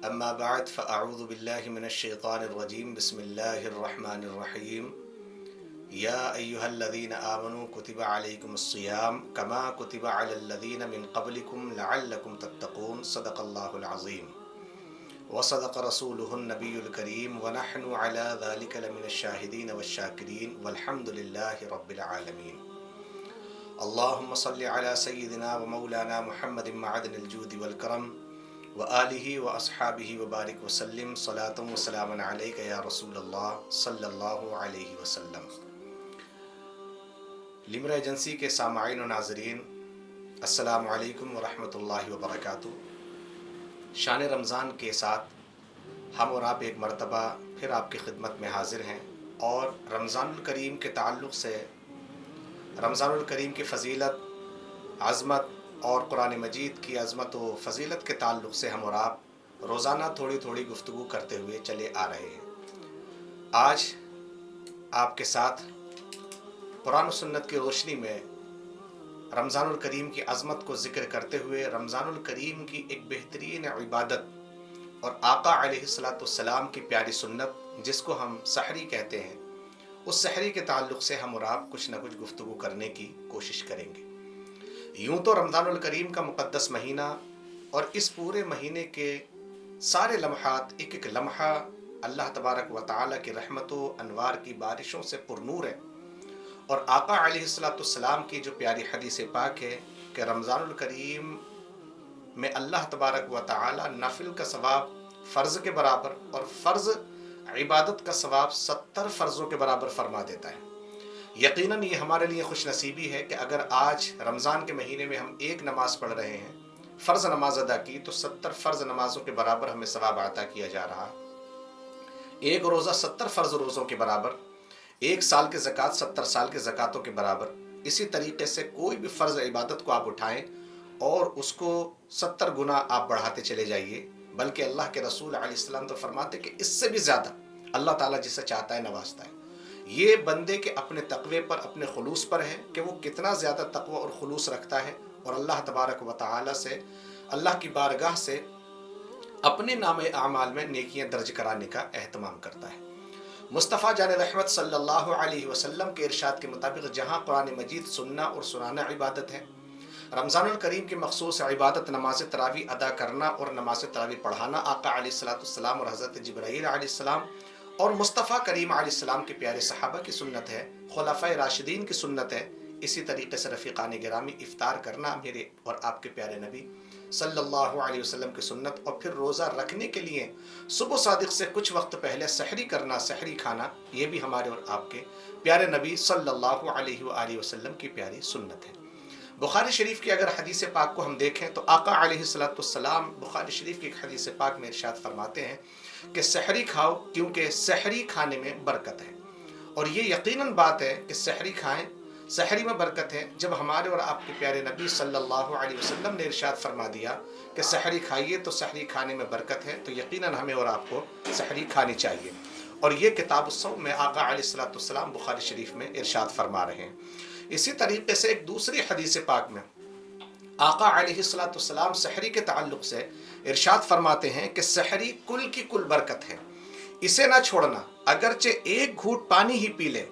اما بعد فاعوذ باللہ من الشیطان الرجیم بسم اللہ الرحمن الرحیم یا ایہا الذین آمنوا کتب علیکم الصیام کما کتب علی الذین من قبلکم لعلکم تتقون صدق اللہ العظیم وصدق رسولہ النبی الکریم ونحن علی ذلک لمن الشاہدین والشاکرین والحمد للہ رب العالمین اللہم صل علی سیدنا ومولانا محمد معدن الجود والکرم وآلہ واصحابہ وبارک وسلم صلاۃ وسلام علیک یا رسول اللہ صلی اللہ علیہ وسلم۔ لمرہ ایجنسی کے سامعین و ناظرین، السلام علیکم ورحمۃ اللہ وبرکاتہ۔ شان رمضان کے ساتھ ہم اور آپ ایک مرتبہ پھر آپ کی خدمت میں حاضر ہیں، اور رمضان الکریم کے تعلق سے رمضان الکریم کی فضیلت، عظمت اور قرآن مجید کی عظمت و فضیلت کے تعلق سے ہم اور آپ روزانہ تھوڑی تھوڑی گفتگو کرتے ہوئے چلے آ رہے ہیں۔ آج آپ کے ساتھ قرآن و سنت کی روشنی میں رمضان الکریم کی عظمت کو ذکر کرتے ہوئے رمضان الکریم کی ایک بہترین عبادت اور آقا علیہ الصلاۃ والسلام کی پیاری سنت جس کو ہم سحری کہتے ہیں، اس سحری کے تعلق سے ہم اور آپ کچھ نہ کچھ گفتگو کرنے کی کوشش کریں گے۔ یوں تو رمضان الکریم کا مقدس مہینہ اور اس پورے مہینے کے سارے لمحات، ایک ایک لمحہ اللہ تبارک و تعالیٰ کی رحمت و انوار کی بارشوں سے پر نور ہے، اور آقا علیہ الصلاۃ والسلام کی جو پیاری حدیث پاک ہے کہ رمضان الکریم میں اللہ تبارک و تعالیٰ نفل کا ثواب فرض کے برابر اور فرض عبادت کا ثواب 70 فرضوں کے برابر فرما دیتا ہے۔ یقیناً یہ ہمارے لیے خوش نصیبی ہے کہ اگر آج رمضان کے مہینے میں ہم ایک نماز پڑھ رہے ہیں، فرض نماز ادا کی، تو 70 فرض نمازوں کے برابر ہمیں ثواب عطا کیا جا رہا ہے۔ ایک روزہ 70 فرض روزوں کے برابر، ایک سال کے زکوٰۃ 70 سال کے زکوٰۃوں کے برابر۔ اسی طریقے سے کوئی بھی فرض عبادت کو آپ اٹھائیں اور اس کو 70 گنا آپ بڑھاتے چلے جائیے، بلکہ اللہ کے رسول علیہ السلام تو فرماتے کہ اس سے بھی زیادہ اللہ تعالیٰ جسے چاہتا ہے نوازتا ہے۔ یہ بندے کے اپنے تقوی پر، اپنے خلوص پر ہے کہ وہ کتنا زیادہ تقوی اور خلوص رکھتا ہے، اور اللہ تبارک و تعالیٰ سے، اللہ کی بارگاہ سے اپنے نام اعمال میں نیکیاں درج کرانے کا اہتمام کرتا ہے۔ مصطفیٰ جان رحمت صلی اللہ علیہ وسلم کے ارشاد کے مطابق جہاں قرآن مجید سننا اور سنانا عبادت ہے، رمضان الکریم کی مخصوص عبادت نماز تراویح ادا کرنا اور نماز تراویح پڑھانا آقا علیہ الصلاۃ والسلام اور حضرت جبرائیل علیہ السلام اور مصطفیٰ کریم علیہ السلام کے پیارے صحابہ کی سنت ہے، خلفائے راشدین کی سنت ہے۔ اسی طریقے سے رفیقان گرامی افطار کرنا میرے اور آپ کے پیارے نبی صلی اللہ علیہ وسلم کی سنت، اور پھر روزہ رکھنے کے لیے صبح صادق سے کچھ وقت پہلے سحری کرنا، سحری کھانا، یہ بھی ہمارے اور آپ کے پیارے نبی صلی اللہ علیہ وآلہ وسلم کی پیاری سنت ہے۔ بخاری شریف کی اگر حدیث پاک کو ہم دیکھیں تو آقا علیہ الصلاۃ والسلام بخاری شریف کی ایک حدیث پاک میں ارشاد فرماتے ہیں کہ سحری کھاؤ کیونکہ سحری کھانے میں برکت ہے۔ اور یہ یقیناً بات ہے کہ سحری کھائیں، سحری میں برکت ہے۔ جب ہمارے اور آپ کے پیارے نبی صلی اللہ علیہ وسلم نے ارشاد فرما دیا کہ سحری کھائیے تو سحری کھانے میں برکت ہے، تو یقیناً ہمیں اور آپ کو سحری کھانی چاہیے۔ اور یہ کتاب الصوم میں آقا علیہ الصلاۃ والسلام بخاری شریف میں ارشاد فرما رہے ہیں۔ اسی طریقے سے ایک دوسری حدیث پاک میں آقا علیہ الصلاۃ والسلام سحری کے تعلق سے ارشاد فرماتے ہیں کہ سحری کل کی کل برکت ہے، اسے نہ چھوڑنا، اگرچہ ایک گھونٹ پانی ہی پی لے،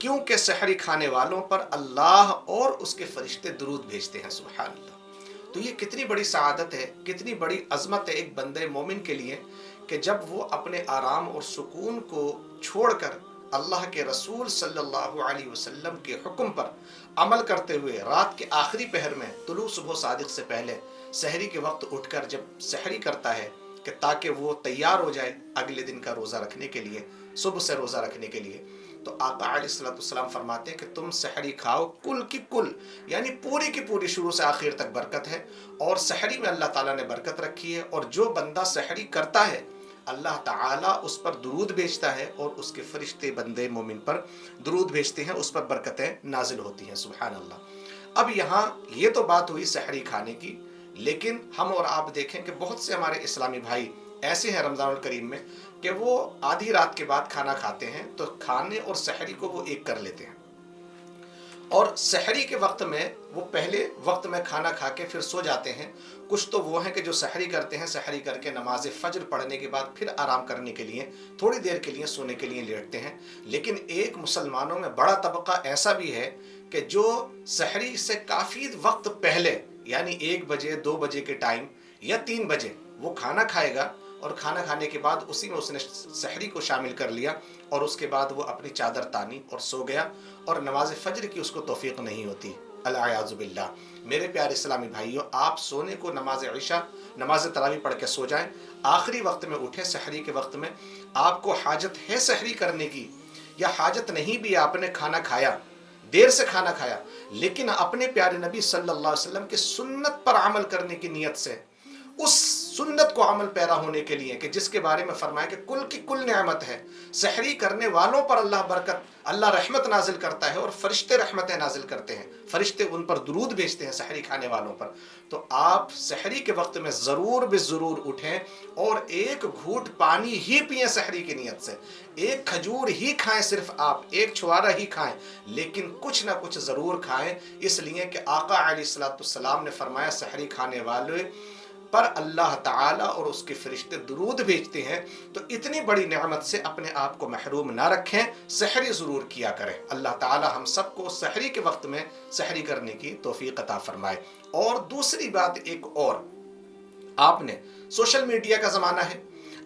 کیونکہ سحری کھانے والوں پر اللہ اور اس کے فرشتے درود بھیجتے ہیں۔ سبحان اللہ۔ تو یہ کتنی بڑی سعادت ہے، کتنی بڑی عظمت ہے ایک بندے مومن کے لیے کہ جب وہ اپنے آرام اور سکون کو چھوڑ کر اللہ کے رسول صلی اللہ علیہ وسلم کے حکم پر عمل کرتے ہوئے رات کے آخری پہر میں طلوع صبح صادق سے پہلے سحری کے وقت اٹھ کر جب سحری کرتا ہے کہ تاکہ وہ تیار ہو جائے اگلے دن کا روزہ رکھنے کے لیے، صبح سے روزہ رکھنے کے لیے، تو آقا علیہ الصلوۃ والسلام فرماتے ہیں کہ تم سحری کھاؤ، کل کی کل یعنی پوری کی پوری شروع سے آخر تک برکت ہے، اور سحری میں اللہ تعالیٰ نے برکت رکھی ہے، اور جو بندہ سحری کرتا ہے اللہ تعالیٰ اس پر درود بھیجتا ہے، اور اس کے فرشتے بندے مومن پر درود بھیجتے ہیں، اس پر برکتیں نازل ہوتی ہیں۔ سبحان اللہ۔ اب یہاں یہ تو بات ہوئی سحری کھانے کی، لیکن ہم اور آپ دیکھیں کہ بہت سے ہمارے اسلامی بھائی ایسے ہیں رمضان الکریم میں کہ وہ آدھی رات کے بعد کھانا کھاتے ہیں، تو کھانے اور سحری کو وہ ایک کر لیتے ہیں، اور سحری کے وقت میں وہ پہلے وقت میں کھانا کھا کے پھر سو جاتے ہیں. کچھ تو وہ ہیں کہ جو سحری کرتے ہیں، سحری کر کے نماز فجر پڑھنے کے بعد پھر آرام کرنے کے لیے تھوڑی دیر کے لیے سونے کے لیے لیٹتے ہیں. لیکن ایک مسلمانوں میں بڑا طبقہ ایسا بھی ہے کہ جو سحری سے کافی وقت پہلے، یعنی 1 بجے 2 بجے کے ٹائم یا 3 بجے وہ کھانا کھائے گا، اور کھانا کھانے کے بعد اسی میں اس نے سحری کو شامل کر لیا، اور اس کے بعد وہ اپنی چادر تانی اور سو گیا، اور نماز فجر کی اس کو توفیق نہیں ہوتی. العیاذ باللہ. میرے پیارے اسلامی بھائیوں، آپ سونے کو نماز عشاء، نماز تراویح پڑھ کے سو جائیں، آخری وقت میں اٹھیں. سحری کے وقت میں آپ کو حاجت ہے سحری کرنے کی، یا حاجت نہیں بھی، آپ نے کھانا کھایا، دیر سے کھانا کھایا، لیکن اپنے پیارے نبی صلی اللہ علیہ وسلم کی سنت پر عمل کرنے کی نیت سے، اس سنت کو عمل پیرا ہونے کے لیے کہ جس کے بارے میں فرمایا کہ کل کی کل نعمت ہے. سحری کرنے والوں پر اللہ برکت، اللہ رحمت نازل کرتا ہے، اور فرشتے رحمتیں نازل کرتے ہیں، فرشتے ان پر درود بھیجتے ہیں سحری کھانے والوں پر. تو آپ سحری کے وقت میں ضرور ضرور اٹھیں اور ایک گھوٹ پانی ہی پئیں سحری کی نیت سے، ایک کھجور ہی کھائیں، صرف آپ ایک چھوارا ہی کھائیں، لیکن کچھ نہ کچھ ضرور کھائیں، اس لیے کہ آقا علیہ السلام نے فرمایا سحری کھانے والے پر اللہ تعالیٰ اور اس کے فرشتے درود بھیجتے ہیں. تو اتنی بڑی نعمت سے اپنے آپ کو محروم نہ رکھیں، سحری ضرور کیا کریں. اللہ تعالیٰ ہم سب کو سحری کے وقت میں سحری کرنے کی توفیق عطا فرمائے. اور دوسری بات ایک اور، آپ نے سوشل میڈیا کا زمانہ ہے،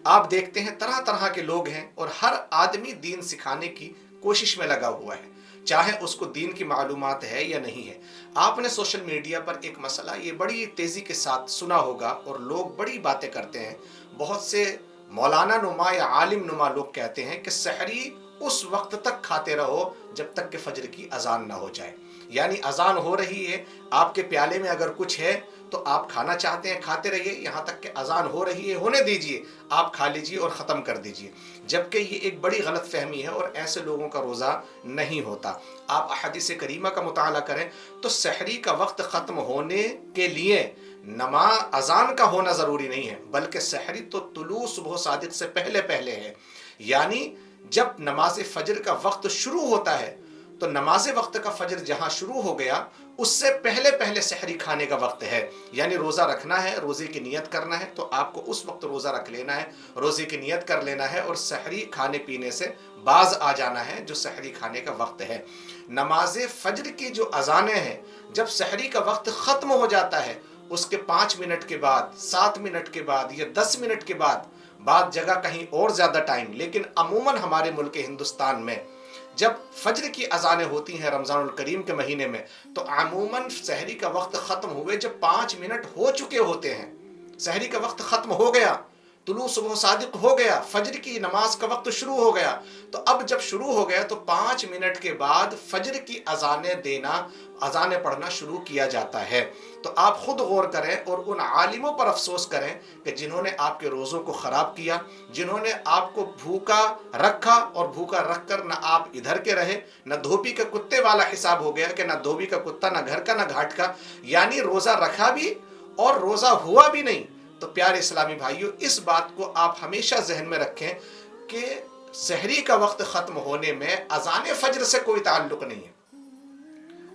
آپ دیکھتے ہیں طرح طرح کے لوگ ہیں، اور ہر آدمی دین سکھانے کی کوشش میں لگا ہوا ہے، چاہے اس کو دین کی معلومات ہے یا نہیں ہے. آپ نے سوشل میڈیا پر ایک مسئلہ یہ بڑی تیزی کے ساتھ سنا ہوگا، اور لوگ بڑی باتیں کرتے ہیں. بہت سے مولانا نما یا عالم نما لوگ کہتے ہیں کہ سحری اس وقت تک کھاتے رہو جب تک کہ فجر کی اذان نہ ہو جائے. یعنی اذان ہو رہی ہے، آپ کے پیالے میں اگر کچھ ہے تو آپ کھانا چاہتے ہیں کھاتے رہیے، یہاں تک کہ اذان ہو رہی ہے ہونے دیجئے، آپ کھا لیجئے اور ختم کر دیجئے. جبکہ یہ ایک بڑی غلط فہمی ہے، اور ایسے لوگوں کا روزہ نہیں ہوتا. آپ احادیث کریمہ کا مطالعہ کریں تو سحری کا وقت ختم ہونے کے لیے نماز اذان کا ہونا ضروری نہیں ہے، بلکہ سحری تو طلوع صبح صادق سے پہلے پہلے ہے. یعنی جب نماز فجر کا وقت شروع ہوتا ہے تو نماز وقت کا فجر جہاں شروع ہو گیا، اس سے پہلے پہلے سحری کھانے کا وقت ہے. یعنی روزہ رکھنا ہے، روزے کی نیت کرنا ہے، تو آپ کو اس وقت روزہ رکھ لینا ہے، روزے کی نیت کر لینا ہے، اور سحری کھانے پینے سے باز آ جانا ہے جو سحری کھانے کا وقت ہے. نماز فجر کی جو اذانیں ہیں، جب سحری کا وقت ختم ہو جاتا ہے، اس کے 5 منٹ کے بعد، 7 منٹ کے بعد یا 10 منٹ کے بعد، بعض جگہ کہیں اور زیادہ ٹائم، لیکن عموماً ہمارے ملک ہندوستان میں جب فجر کی اذانیں ہوتی ہیں رمضان الکریم کے مہینے میں، تو عموماً سحری کا وقت ختم ہوئے جب 5 منٹ ہو چکے ہوتے ہیں، سحری کا وقت ختم ہو گیا، طلوع صبح صادق ہو گیا، فجر کی نماز کا وقت شروع ہو گیا. تو اب جب شروع ہو گیا تو 5 منٹ کے بعد فجر کی اذانیں پڑھنا شروع کیا جاتا ہے. تو آپ خود غور کریں اور ان عالموں پر افسوس کریں کہ جنہوں نے آپ کے روزوں کو خراب کیا، جنہوں نے آپ کو بھوکا رکھا، اور بھوکا رکھ کر نہ آپ ادھر کے رہے، نہ دھوبی کے کتے والا حساب ہو گیا کہ نہ دھوبی کا کتا، نہ گھر کا نہ گھاٹ کا، یعنی روزہ رکھا بھی اور روزہ ہوا بھی نہیں. تو پیارے اسلامی بھائیوں، اس بات کو آپ ہمیشہ ذہن میں رکھیں کہ سحری کا وقت ختم ہونے میں اذان فجر سے کوئی تعلق نہیں ہے.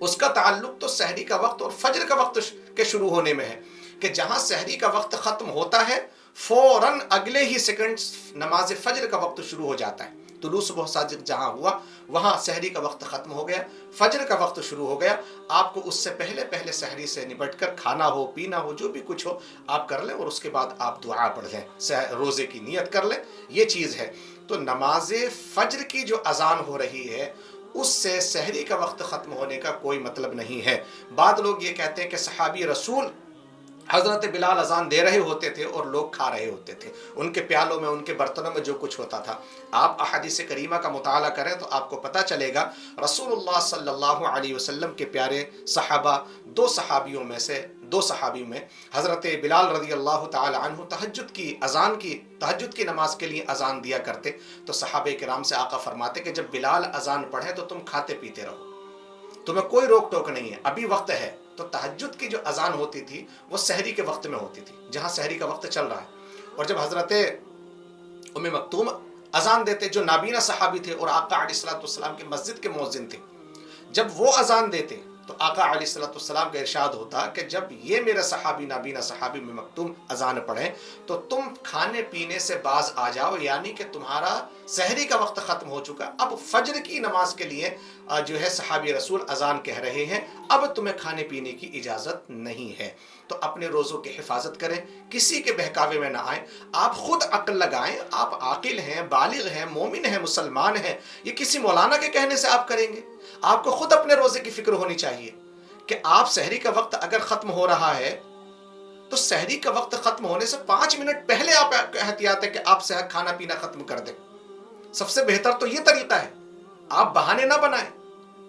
اس کا تعلق تو سحری کا وقت اور فجر کا وقت کے شروع ہونے میں ہے، کہ جہاں سحری کا وقت ختم ہوتا ہے فوراً اگلے ہی سیکنڈ نماز فجر کا وقت شروع ہو جاتا ہے. طلوع صبح صادق جہاں ہوا وہاں سحری کا وقت ختم ہو گیا، فجر کا وقت شروع ہو گیا. آپ کو اس سے پہلے پہلے سحری سے نپٹ کر کھانا ہو، پینا ہو، جو بھی کچھ ہو آپ کر لیں، اور اس کے بعد آپ دعا پڑھ لیں، روزے کی نیت کر لیں. یہ چیز ہے. تو نماز فجر کی جو اذان ہو رہی ہے اس سے سحری کا وقت ختم ہونے کا کوئی مطلب نہیں ہے. بعض لوگ یہ کہتے ہیں کہ صحابی رسول حضرت بلال اذان دے رہے ہوتے تھے اور لوگ کھا رہے ہوتے تھے، ان کے پیالوں میں، ان کے برتنوں میں جو کچھ ہوتا تھا. آپ احادیث کریمہ کا مطالعہ کریں تو آپ کو پتہ چلے گا رسول اللہ صلی اللہ علیہ وسلم کے پیارے صحابہ، دو صحابیوں میں حضرت بلال رضی اللہ تعالی عنہ تہجد کی نماز کے لیے اذان دیا کرتے. تو صحابہ کرام سے آقا فرماتے کہ جب بلال اذان پڑھے تو تم کھاتے پیتے رہو، تمہیں کوئی روک ٹوک نہیں ہے، ابھی وقت ہے. تو تہجد کی جو اذان ہوتی تھی وہ سحری کے وقت میں ہوتی تھی، جہاں سحری کا وقت چل رہا ہے. اور جب حضرت ام مکتوم اذان دیتے، جو نابینا صحابی تھے اور آقا علیہ السلام کی مسجد کے مؤذن تھے، جب وہ اذان دیتے تو آقا علیہ الصلوۃ والسلام کا ارشاد ہوتا کہ جب یہ میرے صحابی نابینا صحابی میں مکتوم اذان پڑھیں تو تم کھانے پینے سے باز آ جاؤ، یعنی کہ تمہارا سحری کا وقت ختم ہو چکا، اب فجر کی نماز کے لیے جو ہے صحابی رسول اذان کہہ رہے ہیں، اب تمہیں کھانے پینے کی اجازت نہیں ہے۔ تو اپنے روزوں کی حفاظت کریں، کسی کے بہکاوے میں نہ آئیں، آپ خود عقل لگائیں، آپ عاقل ہیں، بالغ ہیں، مومن ہیں، مسلمان ہیں، یہ کسی مولانا کے کہنے سے آپ کریں گے؟ آپ کو خود اپنے روزے کی فکر ہونی چاہیے کہ آپ سحری کا وقت اگر ختم ہو رہا ہے تو سحری کا وقت ختم ہونے سے 5 منٹ پہلے آپ احتیاط ہے کہ آپ سے کھانا پینا ختم کر دیں۔ سب سے بہتر تو یہ طریقہ ہے، آپ بہانے نہ بنائیں،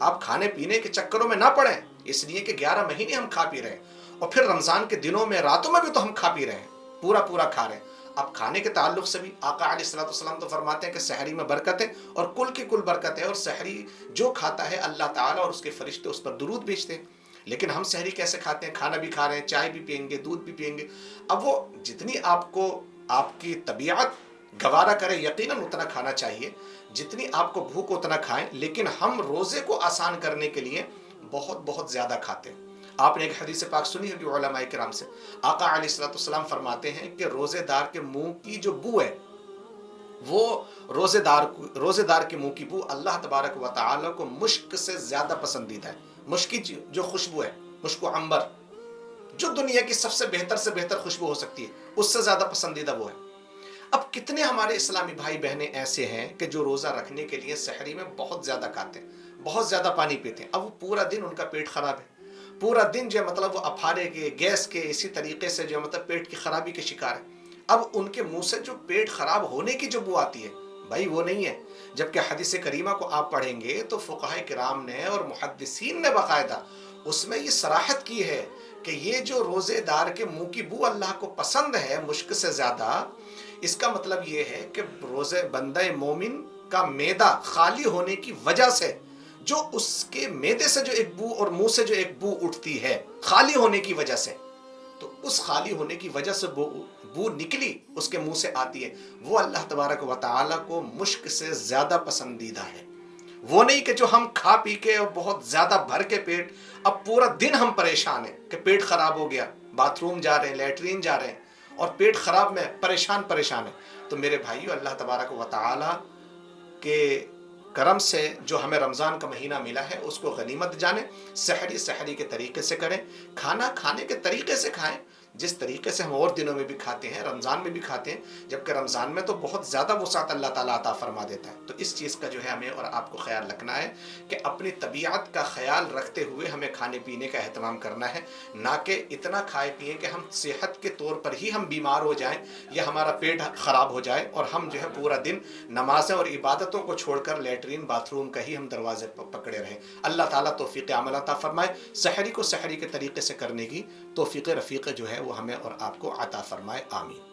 آپ کھانے پینے کے چکروں میں نہ پڑیں، اس لیے کہ 11 مہینے ہم کھا پی رہے ہیں، اور پھر رمضان کے دنوں میں راتوں میں بھی تو ہم کھا پی رہے ہیں، پورا پورا کھا رہے ہیں۔ اب کھانے کے تعلق سے بھی آقا علیہ الصلوۃ والسلام تو فرماتے ہیں کہ سحری میں برکت ہے، اور کل کی کل برکت ہے، اور سحری جو کھاتا ہے اللہ تعالیٰ اور اس کے فرشتے اس پر درود بھیجتے ہیں۔ لیکن ہم سحری کیسے کھاتے ہیں؟ کھانا بھی کھا رہے ہیں، چائے بھی پئیں گے، دودھ بھی پئیں گے۔ اب وہ جتنی آپ کو آپ کی طبیعت گوارا کرے یقیناً اتنا کھانا چاہیے، جتنی آپ کو بھوک اتنا کھائیں، لیکن ہم روزے کو آسان کرنے کے لیے بہت بہت زیادہ کھاتے ہیں۔ آپ نے ایک حدیث پاک سنی ہوگی علماء کرام سے، آقا علیہ الصلوۃ والسلام فرماتے ہیں کہ روزے دار کے منہ کی جو بو ہے، وہ روزے دار کے منہ کی بو اللہ تبارک و تعالیٰ کو مشک سے زیادہ پسندیدہ ہے۔ مشک کی جو خوشبو ہے، مشک و عنبر، جو دنیا کی سب سے بہتر خوشبو ہو سکتی ہے، اس سے زیادہ پسندیدہ وہ ہے۔ اب کتنے ہمارے اسلامی بھائی بہنیں ایسے ہیں کہ جو روزہ رکھنے کے لیے سحری میں بہت زیادہ کھاتے ہیں، بہت زیادہ پانی پیتے ہیں، اب وہ پورا دن ان کا پیٹ خراب ہے، پورا دن جو مطلب وہ افارے کے، گیس کے، اسی طریقے سے جو مطلب پیٹ کی خرابی کے شکار ہے۔ اب ان کے منہ سے جو پیٹ خراب ہونے کی جو بو آتی ہے، بھائی وہ نہیں ہے۔ جبکہ حدیث کریمہ کو آپ پڑھیں گے تو فقہاء کرام نے اور محدثین نے باقاعدہ اس میں یہ صراحت کی ہے کہ یہ جو روزے دار کے منہ کی بو اللہ کو پسند ہے مشک سے زیادہ، اس کا مطلب یہ ہے کہ روزے بندہ مومن کا معدہ خالی ہونے کی وجہ سے، جو اس کے معدے سے جو ایک بو اور منہ سے جو ایک بو اٹھتی ہے خالی ہونے کی وجہ سے، تو اس خالی ہونے کی وجہ سے بو نکلی اس کے منہ سے آتی ہے، وہ اللہ تبارک و تعالیٰ کو مشک سے زیادہ پسندیدہ ہے۔ وہ نہیں کہ جو ہم کھا پی کے اور بہت زیادہ بھر کے پیٹ، اب پورا دن ہم پریشان ہیں کہ پیٹ خراب ہو گیا، باتھ روم جا رہے ہیں، لیٹرین جا رہے ہیں، اور پیٹ خراب میں پریشان ہے۔ تو میرے بھائیو، اللہ تبارک و تعالیٰ کے کرم سے جو ہمیں رمضان کا مہینہ ملا ہے اس کو غنیمت جانیں، سحری کے طریقے سے کریں، کھانا کھانے کے طریقے سے کھائیں، جس طریقے سے ہم اور دنوں میں بھی کھاتے ہیں، رمضان میں بھی کھاتے ہیں، جبکہ رمضان میں تو بہت زیادہ وسعت اللہ تعالیٰ عطا فرما دیتا ہے۔ تو اس چیز کا جو ہے ہمیں اور آپ کو خیال رکھنا ہے کہ اپنی طبیعت کا خیال رکھتے ہوئے ہمیں کھانے پینے کا اہتمام کرنا ہے، نہ کہ اتنا کھائے پیئیں کہ ہم صحت کے طور پر ہی ہم بیمار ہو جائیں یا ہمارا پیٹ خراب ہو جائے، اور ہم جو ہے پورا دن نمازیں اور عبادتوں کو چھوڑ کر لیٹرین باتھ روم کا ہی ہم دروازے پکڑے رہیں۔ اللہ تعالیٰ توفیق عمل عطا فرمائے، سحری کو سحری کے طریقے سے کرنے کی توفیق رفیق جو ہے وہ ہمیں اور آپ کو عطا فرمائے، آمین۔